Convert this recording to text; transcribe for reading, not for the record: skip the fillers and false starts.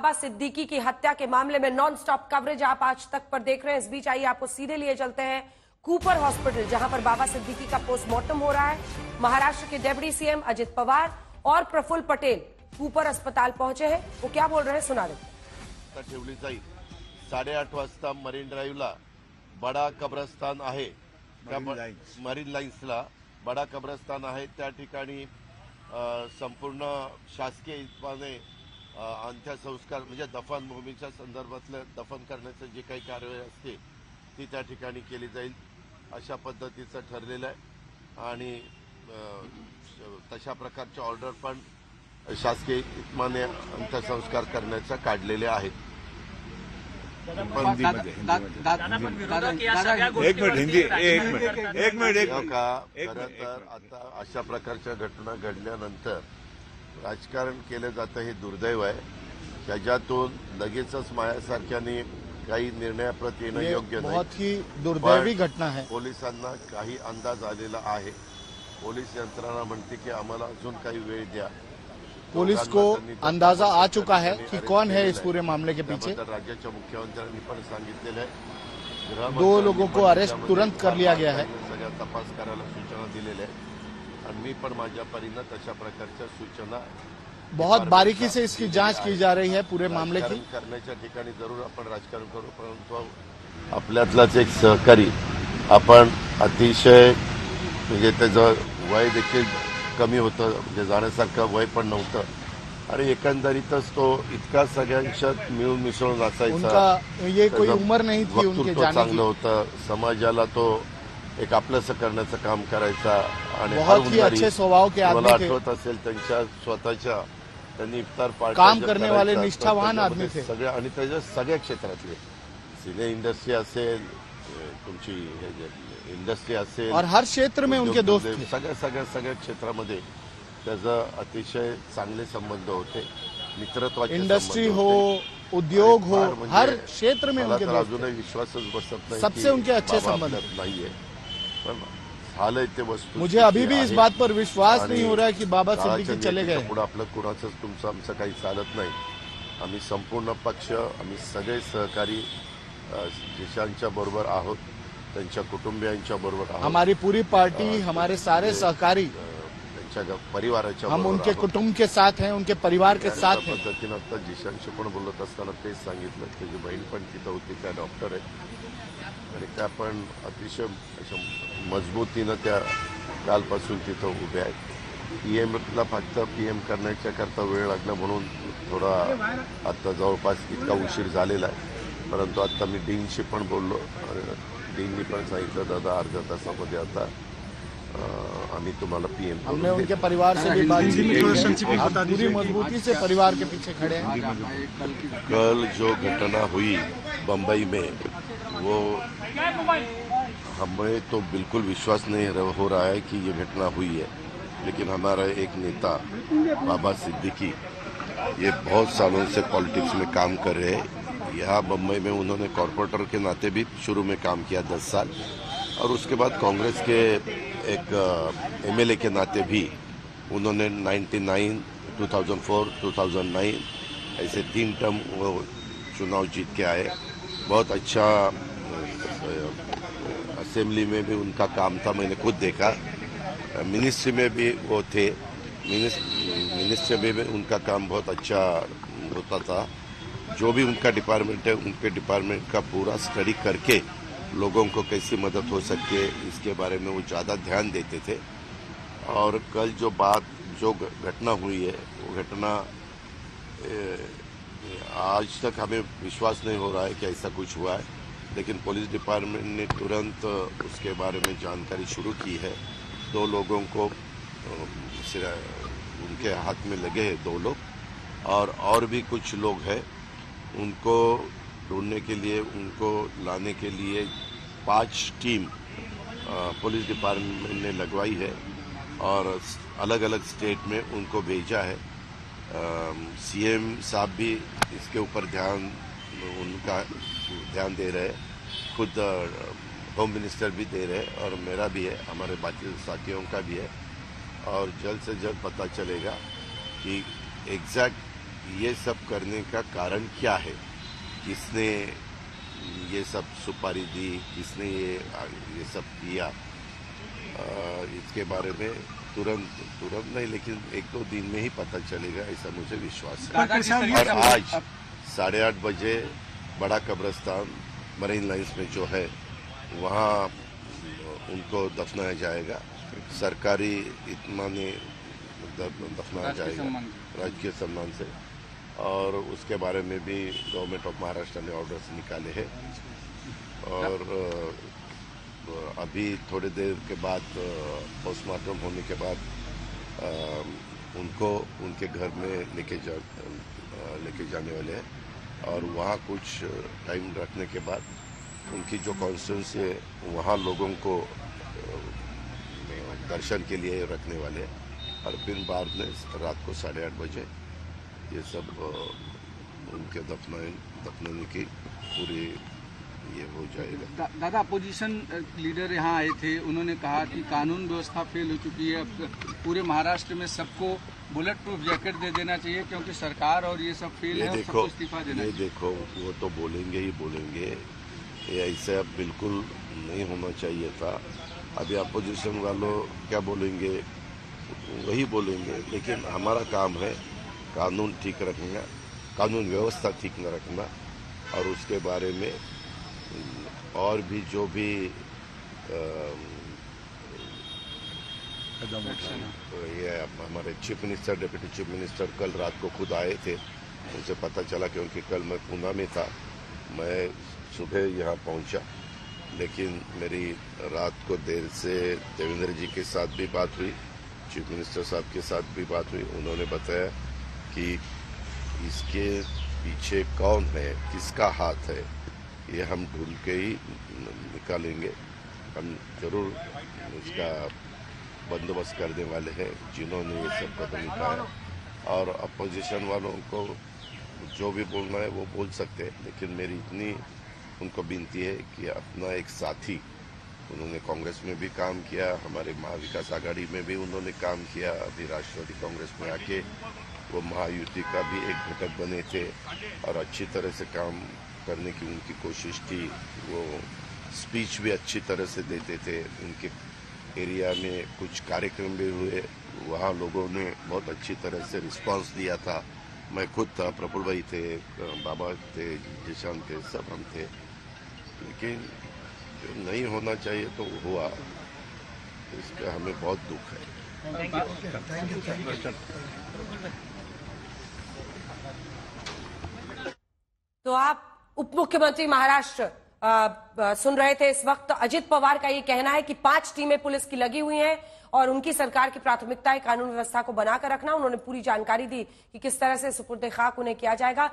बाबा सिद्दीकी की हत्या के मामले में नॉन स्टॉप कवरेज आप आज तक पर देख रहे हैं। इस बीच आइए आपको सीधे लिए चलते हैं कूपर हॉस्पिटल, जहां पर बाबा सिद्दीकी का पोस्टमार्टम हो रहा है। महाराष्ट्र के डेप्यूटी सीएम अजित पवार और प्रफुल्ल पटेल कूपर अस्पताल पहुंचे हैं। वो क्या बोल रहे हैं सुना देते। ठेवली जाईल 8:30 वाजता मरीन ड्राईव्हला बडा कब्रस्तान आहे, मरीन लाईन्सला बडा कब्रस्तान आहे। त्या ठिकाणी संपूर्ण शासकीय इतमाने अंत्यसंस्कार म्हणजे दफनभूमीच्या संदर्भातलं दफन करण्याचं जे काही कार्यवाही असते ती त्या ठिकाणी केली जाईल अशा पद्धतीचं ठरलेलं आहे। आणि तशा प्रकारचे ऑर्डर पण शासकीय इतमाने अंत्यसंस्कार करण्याचा काढलेले आहेत। एक मिनिट खरं तर आता अशा प्रकारच्या घटना घडल्यानंतर राजकारण केलं जातं हे दुर्दैव आहे। त्याच्यातून लगेचच मायासारख्याने काही निर्णयाप्रती येणं योग्य नाही। बहुत ही दुर्दैवी घटना है। पोलिसांना काही अंदाज आलेला आहे। पोलीस यंत्रणा म्हणते की आम्हाला अजून काही वेळ द्या। पुलिस को अंदाजा आ चुका है कि कौन है इस पूरे मामले के पीछे। राज्याच्या मुख्यमंत्र्यांनी पण सांगितलेलं आहे। 2 लोगों को अरेस्ट तुरंत कर लिया गया है। सगळ्या तपास करायला सूचना दिलेल्या आहेत आणि मी पण माझ्या परीने तशा प्रकारच्या सूचना बहुत बारीकी से इसकी जांच की जा रही है पूरे मामले की। करण्याच्या ठिकाणी जरूर आपण राजकारण करू, परंतु आपल्यातलाच एक सहकारी आपण अतिशय म्हणजे त्याचं वय देखील कमी होतं, म्हणजे जाण्यासारखं वय पण नव्हतं आणि एकंदरीतच तो इतका सगळ्यांच्यात मिळून मिसळून असायचा। ये कोई उम्र नहीं थी उनके जाने की। चांगलं होतं, समाजाला तो एक आपलंसं करण्याचं काम करायचा आणि बहुत ही अच्छे स्वभाव के आदमी थे। आठवत असेल त्यांच्या स्वतःच्या त्यांनी इफ्तार पार्टी काम करने वाले निष्ठावान आदमी थे सगळ्या आणि त्याच्या सगळ्या क्षेत्रातले सिने इंडस्ट्री असेल, तुमची इंडस्ट्री असेल और हर क्षेत्र में उनके दोस्त थे। सगळ्या क्षेत्रामध्ये त्याचं अतिशय चांगले संबंध होते, मित्रत्वाचे इंडस्ट्री हो, उद्योग हो, हर क्षेत्र में उनके दोस्त अजूनही विश्वासच बसत नाही। सबसे उनके अच्छे संबंध नाहीये, पण झालंय ते वस्तू। मुझे अभी भी इस बात पर विश्वास नहीं हो रहा है कि बाबा सिद्दीकी चले गए। पुढे आपलं कुणाचंच तुमचं आमचं काही चालत नाही। आम्ही संपूर्ण पक्ष, आम्ही सगळे सहकारी जिशांच्या बरोबर आहोत, त्यांच्या कुटुंबियांच्या बरोबर आहोत। हमारी पूरी पार्टी, हमारे सारे सहकारी त्यांच्या परिवाराच्या हम उनके कुटुंब के साथ हैं, उनके परिवार के साथ हैं। पद्धतीनं आता जिशांशी पण बोलत असताना तेच सांगितलं, त्याची बहीण पण तिथं होती, त्या डॉक्टर आहेत आणि त्या पण अतिशय मजबूतीनं त्या कालपासून तिथं उभ्या आहेत। पीएमला फक्त पीएम करण्याच्या करता वेळ लागला म्हणून थोडा आता जवळपास इतका उशीर झालेला आहे, परंतु आता मी डीनशी पण बोललो, डीननी पण सांगितलं दादा अर्ध्या तासामध्ये आता आम्ही तुम्हाला पीएम करू। हमने उनके परिवार से भी बातचीत की है, आप पूरी मजबूती से परिवार के पीछे खड़े हैं। कल जो घटना हुई बंबई में वो हमें तो बिल्कुल विश्वास नहीं हो रहा है कि ये घटना हुई है, लेकिन हमारा एक नेता बाबा सिद्दीकी ये बहुत सालों से पॉलिटिक्स में काम कर रहे हैं। यहाँ बम्बई में उन्होंने कॉरपोरेटर के नाते भी शुरू में काम किया 10 साल, और उसके बाद कांग्रेस के एक एमएलए के नाते भी उन्होंने 99, 2004, 2009 ऐसे 3 टर्म वो चुनाव जीत के आए। बहुत अच्छा असेंबली में भी उनका काम था, मैंने खुद देखा। मिनिस्ट्री में भी वो थे, मिनिस्ट्री में भी उनका काम बहुत अच्छा होता था। जो भी उनका डिपार्टमेंट है, उनके डिपार्टमेंट का पूरा स्टडी करके लोगों को कैसी मदद हो सके इसके बारे में वो ज़्यादा ध्यान देते थे। और कल जो घटना हुई है वो घटना आज तक हमें विश्वास नहीं हो रहा है कि ऐसा कुछ हुआ है, लेकिन पुलिस डिपार्टमेंट ने तुरंत उसके बारे में जानकारी शुरू की है। 2 लोगों को उनके हाथ में लगे हैं, 2 लोग, और भी कुछ लोग हैं। उनको ढूंढने के लिए, उनको लाने के लिए 5 टीम पुलिस डिपार्टमेंट ने लगवाई है और अलग अलग स्टेट में उनको भेजा है। सीएम साहब भी इसके ऊपर उनका ध्यान दे रहे हैं, खुद होम मिनिस्टर भी दे रहे हैं और मेरा भी है, हमारे बाकी साथियों का भी है। और जल्द से जल्द पता चलेगा कि एग्जैक्ट ये सब करने का कारण क्या है, किसने ये सब सुपारी दी, किसने ये सब किया, इसके बारे में तुरंत नहीं, लेकिन 1-2 दिन में ही पता चलेगा, ऐसा मुझे विश्वास है। और आज 8:30 बजे बड़ा कब्रिस्तान मरीन लाइन्स में जो है वहाँ उनको दफनाया जाएगा, सरकारी इत्मीनान दफनाया जाएगा राजकीय सम्मान से। और उसके बारे में भी गवर्नमेंट ऑफ महाराष्ट्र ने ऑर्डर्स निकाले हैं। और अभी थोड़ी देर के बाद पोस्टमार्टम होने के बाद उनको उनके घर में लेके जाने वाले हैं। और वहाँ कुछ टाइम रखने के बाद उनकी जो कॉन्स्टिट्यूंसी है वहाँ लोगों को दर्शन के लिए रखने वाले हैं। और फिर बाद में रात को 8:30 बजे ये सब उनके दफनाने की पूरी ये हो जाएगा। दादा, अपोजिशन लीडर यहाँ आए थे, उन्होंने कहा कि कानून व्यवस्था फेल हो चुकी है, पूरे महाराष्ट्र में सबको बुलेट प्रूफ जैकेट दे देना चाहिए क्योंकि सरकार और ये सब फेल है, सबको इस्तीफा देना चाहिए। देखो, वो तो बोलेंगे ही बोलेंगे, ये ऐसे अब बिल्कुल नहीं होना चाहिए था। अभी अपोजिशन वालों क्या बोलेंगे, वही बोलेंगे, लेकिन हमारा काम है कानून ठीक रखना, कानून व्यवस्था ठीक न रखना। और उसके बारे में और भी जो भी ये हमारे chief minister, deputy chief minister कल रात को खुद आए थे, उनसे पता चला क्योंकि कल मैं पूना में था, मैं सुबह यहाँ पहुँचा, लेकिन मेरी रात को देर से देवेंद्र जी के साथ भी बात हुई, चीफ मिनिस्टर साहब के साथ भी बात हुई। उन्होंने बताया कि इसके पीछे कौन है, किसका हाथ है, ये हम ढूंढ के ही निकालेंगे। हम जरूर इसका बंदोबस्त करने वाले हैं जिन्होंने ये सब कदम उठाया। और अपोजिशन वालों को जो भी बोलना है वो बोल सकते हैं, लेकिन मेरी इतनी उनको विनती है कि अपना एक साथी, उन्होंने कांग्रेस में भी काम किया, हमारे महाविकास आघाड़ी में भी उन्होंने काम किया, अभी राष्ट्रवादी कांग्रेस में आके वो महायुति का भी एक घटक बने थे और अच्छी तरह से काम करने की उनकी कोशिश थी। वो स्पीच भी अच्छी तरह से देते थे, उनके एरिया में कुछ कार्यक्रम भी हुए, वहाँ लोगों ने बहुत अच्छी तरह से रिस्पांस दिया था। मैं खुद था, प्रफुल्ल भाई थे, बाबा थे, जिशान थे, सब हम थे। लेकिन जो नहीं होना चाहिए तो हुआ, इसका हमें बहुत दुख है। तो आप उप मुख्यमंत्री महाराष्ट्र सुन रहे थे। इस वक्त अजित पवार का ये कहना है कि 5 टीमें पुलिस की लगी हुई हैं और उनकी सरकार की प्राथमिकता है कानून व्यवस्था को बनाकर रखना। उन्होंने पूरी जानकारी दी कि किस तरह से सुपुर्द-ए-खाक उन्हें किया जाएगा।